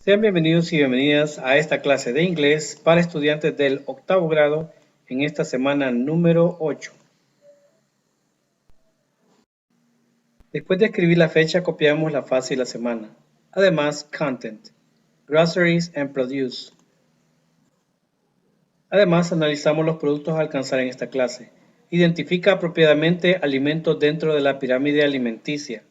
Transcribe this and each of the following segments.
Sean bienvenidos y bienvenidas a esta clase de inglés para estudiantes del octavo grado en esta semana número 8. Después de escribir la fecha, copiamos la fase y la semana. Además, content, groceries and produce. Además, analizamos los productos a alcanzar en esta clase. Identifica apropiadamente alimentos dentro de la pirámide alimenticia.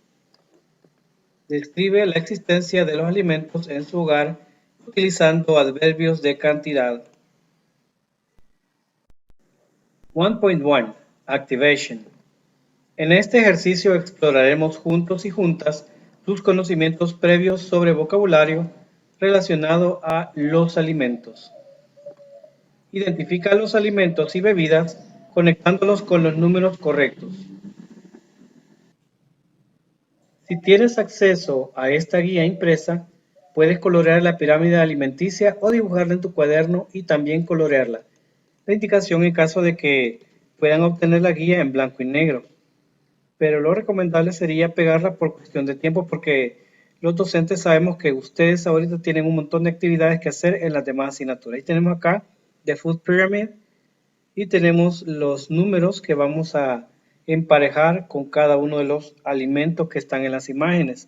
Describe la existencia de los alimentos en su hogar utilizando adverbios de cantidad. 1.1 Activation. En este ejercicio exploraremos juntos y juntas tus conocimientos previos sobre vocabulario relacionado a los alimentos. Identifica los alimentos y bebidas conectándolos con los números correctos. Si tienes acceso a esta guía impresa, puedes colorear la pirámide alimenticia o dibujarla en tu cuaderno y también colorearla. La indicación en caso de que puedan obtener la guía en blanco y negro. Pero lo recomendable sería pegarla por cuestión de tiempo porque los docentes sabemos que ustedes ahorita tienen un montón de actividades que hacer en las demás asignaturas. Y tenemos acá The Food Pyramid y tenemos los números que vamos a emparejar con cada uno de los alimentos que están en las imágenes.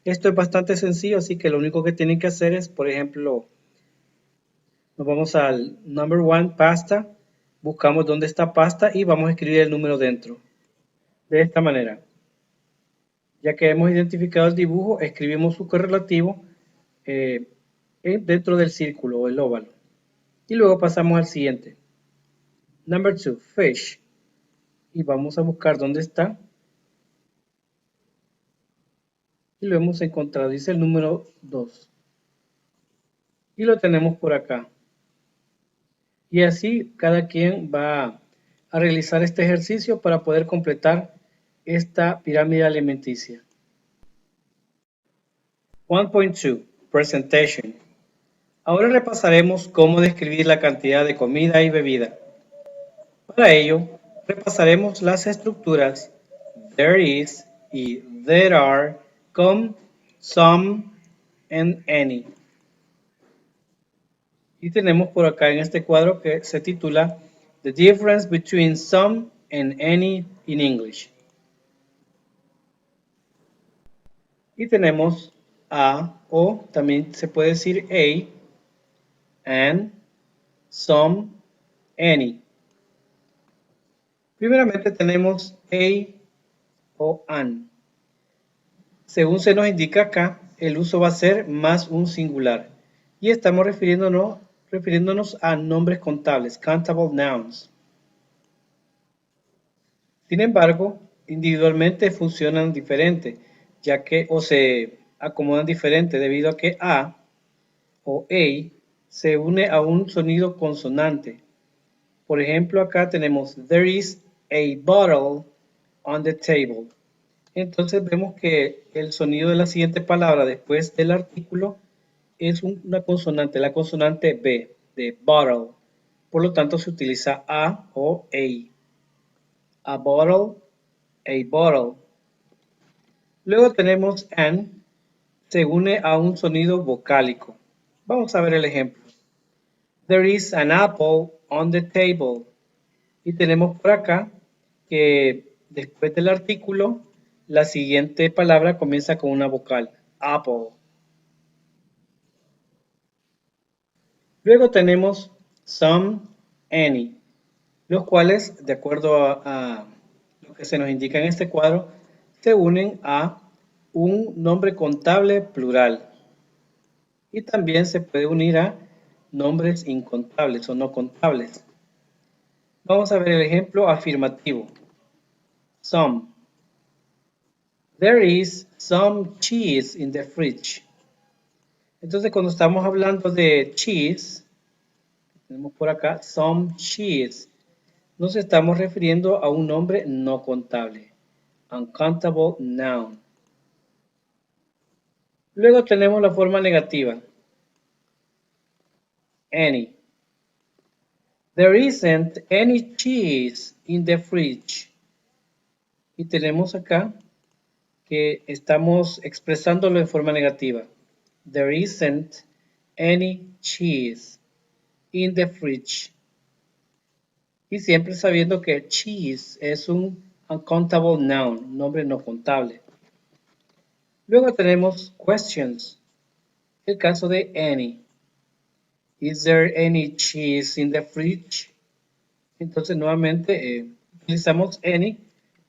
Esto es bastante sencillo, así que lo único que tienen que hacer es, por ejemplo, nos vamos al number one, pasta, buscamos dónde está pasta y vamos a escribir el número dentro. De esta manera. Ya que hemos identificado el dibujo, escribimos su correlativo dentro del círculo o el óvalo. Y luego pasamos al siguiente. Number 2, fish. Y vamos a buscar dónde está. Y lo hemos encontrado, dice el número 2. Y lo tenemos por acá. Y así cada quien va a realizar este ejercicio para poder completar esta pirámide alimenticia. 1.2, presentation. Ahora repasaremos cómo describir la cantidad de comida y bebida. Para ello, repasaremos las estructuras there is y there are con some and any. Y tenemos por acá en este cuadro que se titula The Difference Between Some and Any in English. Y tenemos a o también se puede decir a, and, some, any. Primeramente tenemos a o an. Según se nos indica acá, el uso va a ser más un singular. Y estamos refiriéndonos a nombres contables, countable nouns. Sin embargo, individualmente funcionan diferente, ya que o se acomodan diferente debido a que a o a se une a un sonido consonante. Por ejemplo, acá tenemos there is a bottle on the table. Entonces vemos que el sonido de la siguiente palabra después del artículo es una consonante, la consonante B de bottle. Por lo tanto se utiliza a o a. A bottle, a bottle. Luego tenemos an, se une a un sonido vocálico. Vamos a ver el ejemplo. There is an apple on the table. Y tenemos por acá que después del artículo, la siguiente palabra comienza con una vocal, apple. Luego tenemos some, any, los cuales, de acuerdo a lo que se nos indica en este cuadro, se unen a un nombre contable plural. Y también se puede unir a nombres incontables o no contables. Vamos a ver el ejemplo afirmativo. Some. There is some cheese in the fridge. Entonces, cuando estamos hablando de cheese, tenemos por acá some cheese. Nos estamos refiriendo a un nombre no contable. Uncountable noun. Luego tenemos la forma negativa. Any. There isn't any cheese in the fridge. Y tenemos acá que estamos expresándolo en forma negativa. There isn't any cheese in the fridge. Y siempre sabiendo que cheese es un uncountable noun, nombre no contable. Luego tenemos questions. El caso de any. Is there any cheese in the fridge? Entonces nuevamente utilizamos any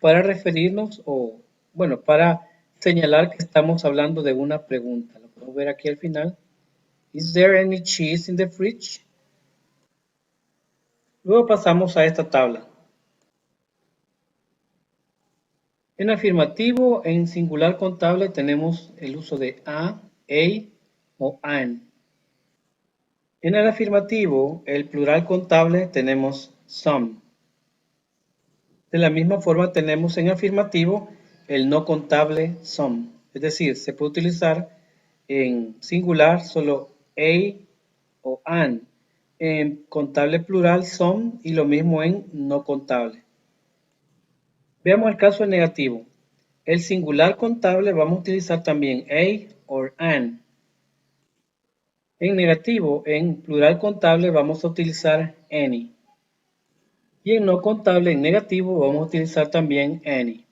para referirnos o, bueno, para señalar que estamos hablando de una pregunta. Lo podemos ver aquí al final. Is there any cheese in the fridge? Luego pasamos a esta tabla. En afirmativo, en singular contable tenemos el uso de a o an. En el afirmativo, el plural contable tenemos some. De la misma forma tenemos en afirmativo el no contable some. Es decir, se puede utilizar en singular solo a o an. En contable plural some y lo mismo en no contable. Veamos el caso en negativo. El singular contable vamos a utilizar también a o an. En negativo, en plural contable vamos a utilizar any. Y en no contable, en negativo, vamos a utilizar también any.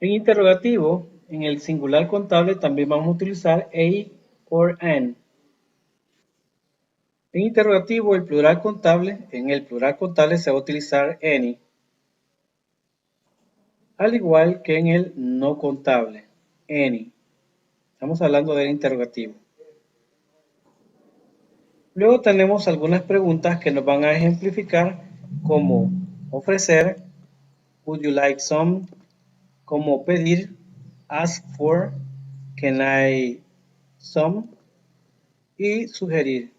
En interrogativo, en el singular contable también vamos a utilizar a or an. En interrogativo, el plural contable, en el plural contable se va a utilizar any. Al igual que en el no contable, any. Estamos hablando del interrogativo. Luego tenemos algunas preguntas que nos van a ejemplificar como ofrecer, would you like some, como pedir, ask for, can I some, y sugerir.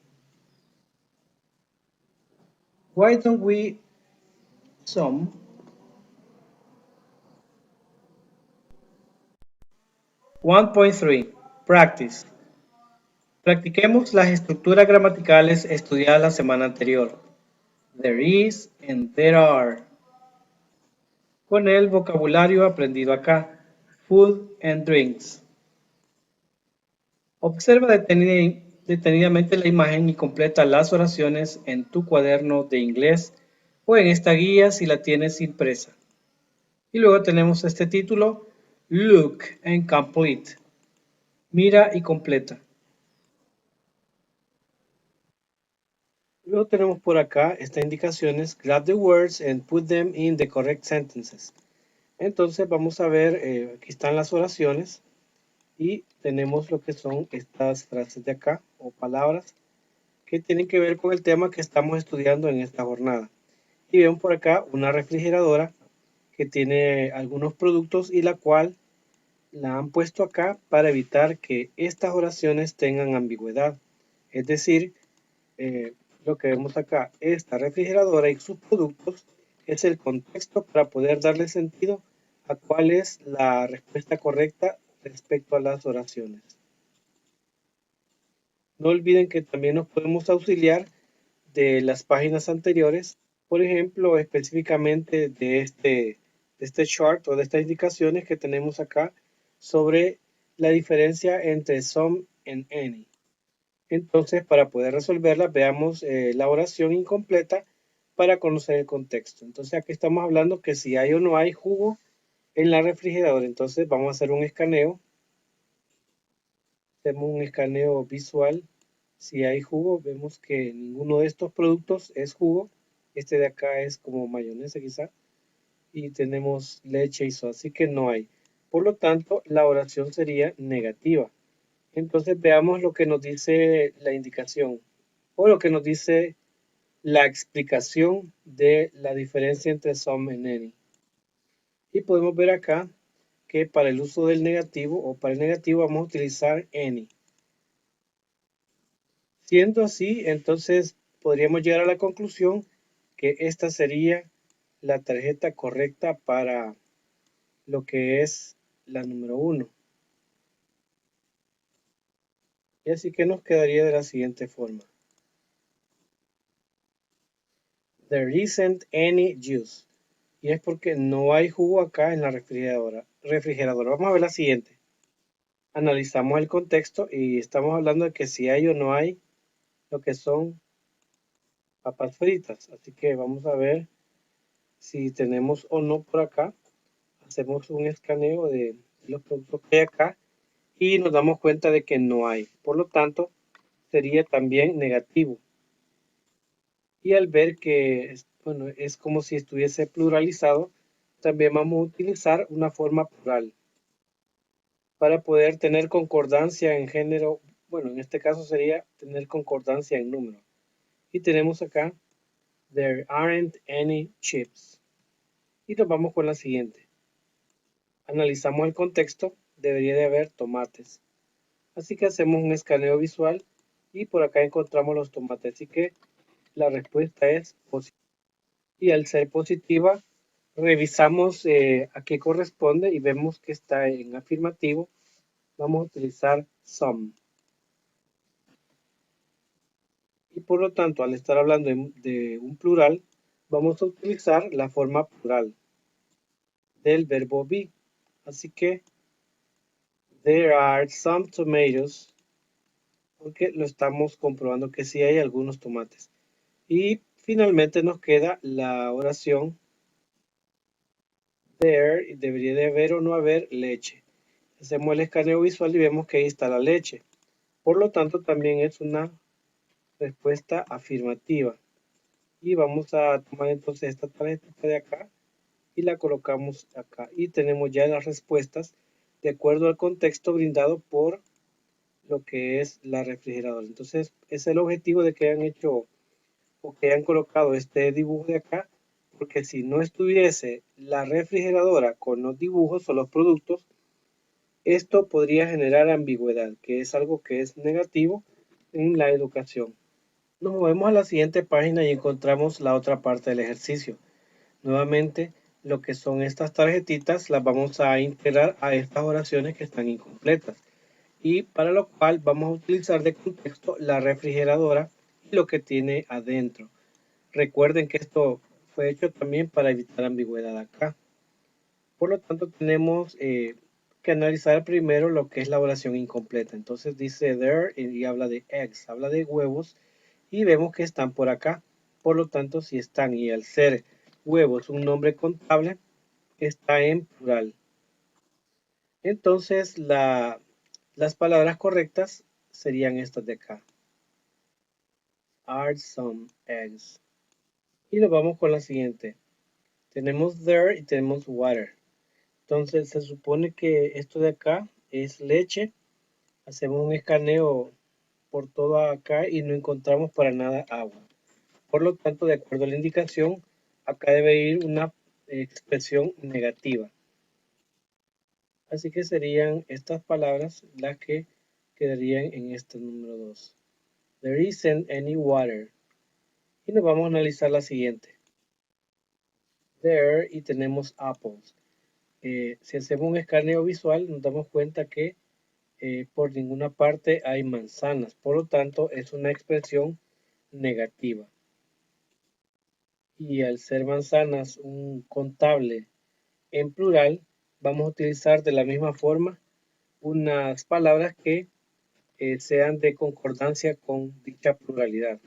Why don't we some? 1.3 Practice. Practiquemos las estructuras gramaticales estudiadas la semana anterior. There is and there are. Con el vocabulario aprendido acá. Food and drinks. Observa detenidamente la imagen y completa las oraciones en tu cuaderno de inglés o en esta guía si la tienes impresa. Y luego tenemos este título, Look and Complete. Mira y completa. Luego tenemos por acá estas indicaciones, grab the words and put them in the correct sentences. Entonces vamos a ver, aquí están las oraciones y tenemos lo que son estas frases de acá o palabras que tienen que ver con el tema que estamos estudiando en esta jornada. Y vemos por acá una refrigeradora que tiene algunos productos y la cual la han puesto acá para evitar que estas oraciones tengan ambigüedad. Es decir, lo que vemos acá, esta refrigeradora y sus productos es el contexto para poder darle sentido a cuál es la respuesta correcta respecto a las oraciones. No olviden que también nos podemos auxiliar de las páginas anteriores, por ejemplo, específicamente de este chart o de estas indicaciones que tenemos acá sobre la diferencia entre some and any. Entonces, para poder resolverla, veamos la oración incompleta para conocer el contexto. Entonces, aquí estamos hablando que si hay o no hay jugo en la refrigeradora. Entonces, vamos a hacer un escaneo. Hacemos un escaneo visual. Si hay jugo, vemos que ninguno de estos productos es jugo. Este de acá es como mayonesa quizá. Y tenemos leche y soda, así que no hay. Por lo tanto, la oración sería negativa. Entonces veamos lo que nos dice la indicación o lo que nos dice la explicación de la diferencia entre some y any. Y podemos ver acá que para el uso del negativo o para el negativo vamos a utilizar any. Siendo así, entonces podríamos llegar a la conclusión que esta sería la tarjeta correcta para lo que es la número 1. Y así que nos quedaría de la siguiente forma. There isn't any juice. Y es porque no hay jugo acá en la refrigeradora. Vamos a ver la siguiente. Analizamos el contexto y estamos hablando de que si hay o no hay lo que son papas fritas. Así que vamos a ver si tenemos o no por acá. Hacemos un escaneo de los productos que hay acá y nos damos cuenta de que no hay. Por lo tanto, sería también negativo. Y al ver que, bueno, es como si estuviese pluralizado, también vamos a utilizar una forma plural para poder tener concordancia en género. Bueno, en este caso sería tener concordancia en número. Y tenemos acá, there aren't any chips. Y nos vamos con la siguiente. Analizamos el contexto, debería de haber tomates. Así que hacemos un escaneo visual y por acá encontramos los tomates. Así que la respuesta es positiva. Y al ser positiva, revisamos a qué corresponde y vemos que está en afirmativo. Vamos a utilizar some. Y por lo tanto, al estar hablando de un plural, vamos a utilizar la forma plural del verbo be. Así que, there are some tomatoes, porque lo estamos comprobando que sí hay algunos tomates. Y finalmente nos queda la oración there, y debería de haber o no haber leche. Hacemos el escaneo visual y vemos que ahí está la leche. Por lo tanto, también es una respuesta afirmativa. Y vamos a tomar entonces esta tarjeta de acá y la colocamos acá. Y tenemos ya las respuestas de acuerdo al contexto brindado por lo que es la refrigeradora. Entonces, es el objetivo de que hayan hecho o que hayan colocado este dibujo de acá, porque si no estuviese la refrigeradora con los dibujos o los productos, esto podría generar ambigüedad, que es algo que es negativo en la educación. Nos movemos a la siguiente página y encontramos la otra parte del ejercicio. Nuevamente, lo que son estas tarjetitas las vamos a integrar a estas oraciones que están incompletas. Y para lo cual vamos a utilizar de contexto la refrigeradora y lo que tiene adentro. Recuerden que esto fue hecho también para evitar ambigüedad acá. Por lo tanto, tenemos que analizar primero lo que es la oración incompleta. Entonces dice there y habla de eggs, habla de huevos y vemos que están por acá. Por lo tanto, si están y al ser huevos un nombre contable, está en plural. Entonces, las palabras correctas serían estas de acá. Are some eggs. Y nos vamos con la siguiente. Tenemos there y tenemos water. Entonces se supone que esto de acá es leche. Hacemos un escaneo por todo acá y no encontramos para nada agua. Por lo tanto, de acuerdo a la indicación, acá debe ir una expresión negativa. Así que serían estas palabras las que quedarían en este número 2. There isn't any water. Y nos vamos a analizar la siguiente. There y tenemos apples. Si hacemos un escaneo visual, nos damos cuenta que por ninguna parte hay manzanas. Por lo tanto, es una expresión negativa. Y al ser manzanas un contable en plural, vamos a utilizar de la misma forma unas palabras que sean de concordancia con dicha pluralidad.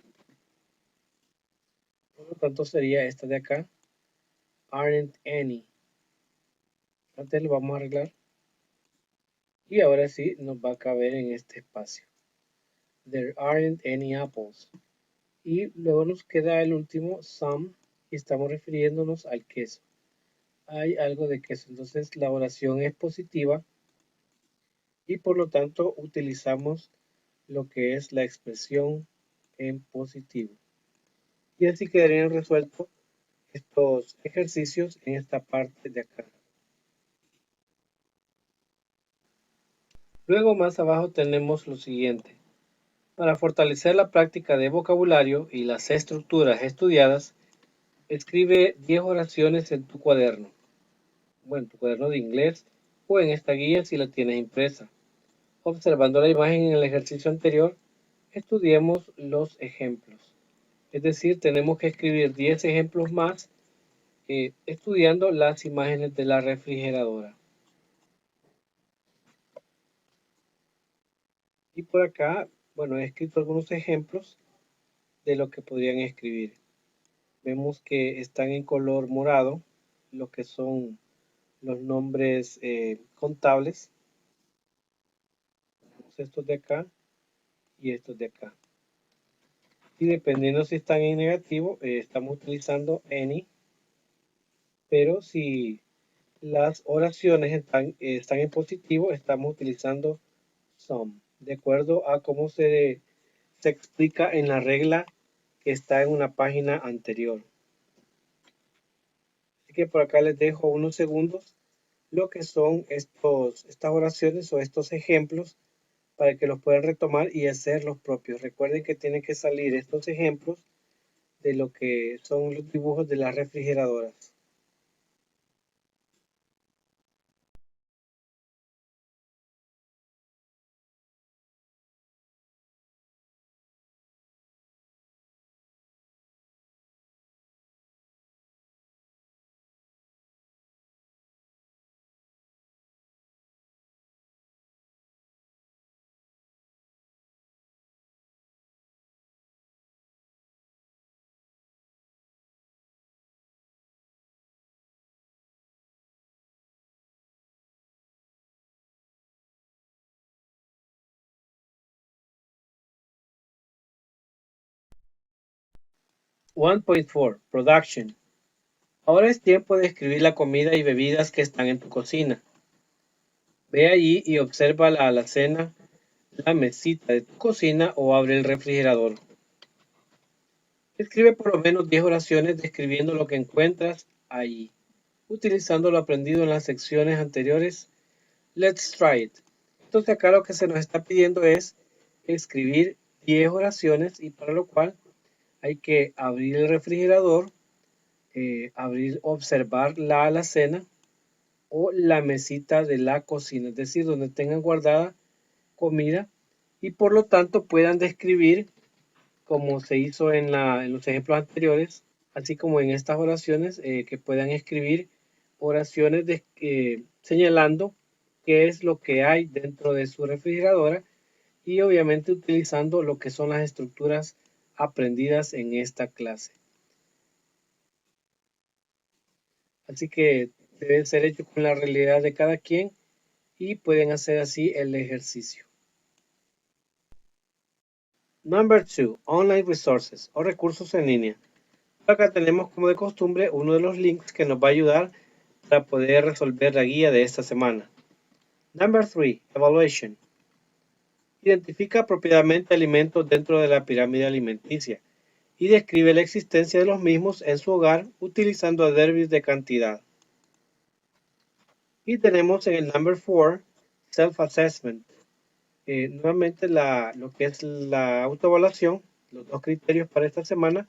Por lo tanto, sería esta de acá. Aren't any. Antes lo vamos a arreglar. Y ahora sí nos va a caber en este espacio. There aren't any apples. Y luego nos queda el último, some, y estamos refiriéndonos al queso. Hay algo de queso, entonces la oración es positiva y por lo tanto utilizamos lo que es la expresión en positivo. Y así quedarían resueltos estos ejercicios en esta parte de acá. Luego más abajo tenemos lo siguiente. Para fortalecer la práctica de vocabulario y las estructuras estudiadas, escribe 10 oraciones en tu cuaderno. Bueno, tu cuaderno de inglés o en esta guía si la tienes impresa. Observando la imagen en el ejercicio anterior, estudiemos los ejemplos. Es decir, tenemos que escribir 10 ejemplos más estudiando las imágenes de la refrigeradora. Y por acá, bueno, he escrito algunos ejemplos de lo que podrían escribir. Vemos que están en color morado lo que son los nombres contables, estos de acá y estos de acá. Y dependiendo si están en negativo, estamos utilizando any, pero si las oraciones están en positivo, estamos utilizando some, de acuerdo a cómo se explica en la regla que está en una página anterior. Así que por acá les dejo unos segundos lo que son estas oraciones o estos ejemplos para que los puedan retomar y hacer los propios. Recuerden que tienen que salir estos ejemplos de lo que son los dibujos de las refrigeradoras. One point four, Production. Ahora es tiempo de escribir la comida y bebidas que están en tu cocina. Ve allí y observa la alacena, la mesita de tu cocina o abre el refrigerador. Escribe por lo menos 10 oraciones describiendo lo que encuentras allí, utilizando lo aprendido en las secciones anteriores. Let's try it. Entonces acá lo que se nos está pidiendo es escribir 10 oraciones y para lo cual hay que abrir el refrigerador, observar la alacena o la mesita de la cocina, es decir, donde tengan guardada comida y por lo tanto puedan describir como se hizo en los ejemplos anteriores, así como en estas oraciones, que puedan escribir oraciones señalando qué es lo que hay dentro de su refrigeradora y obviamente utilizando lo que son las estructuras aprendidas en esta clase. Así que debe ser hecho con la realidad de cada quien y pueden hacer así el ejercicio. Number 2, online resources o recursos en línea. Acá tenemos como de costumbre uno de los links que nos va a ayudar para poder resolver la guía de esta semana. Number 3, evaluation. Identifica apropiadamente alimentos dentro de la pirámide alimenticia y describe la existencia de los mismos en su hogar utilizando adverbios de cantidad. Y tenemos en el number 4, self-assessment. Nuevamente lo que es la autoevaluación, los dos criterios para esta semana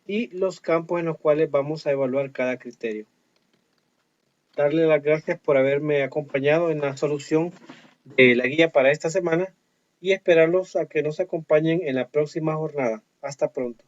y los campos en los cuales vamos a evaluar cada criterio. Darle las gracias por haberme acompañado en la solución de la guía para esta semana y esperarlos a que nos acompañen en la próxima jornada. Hasta pronto.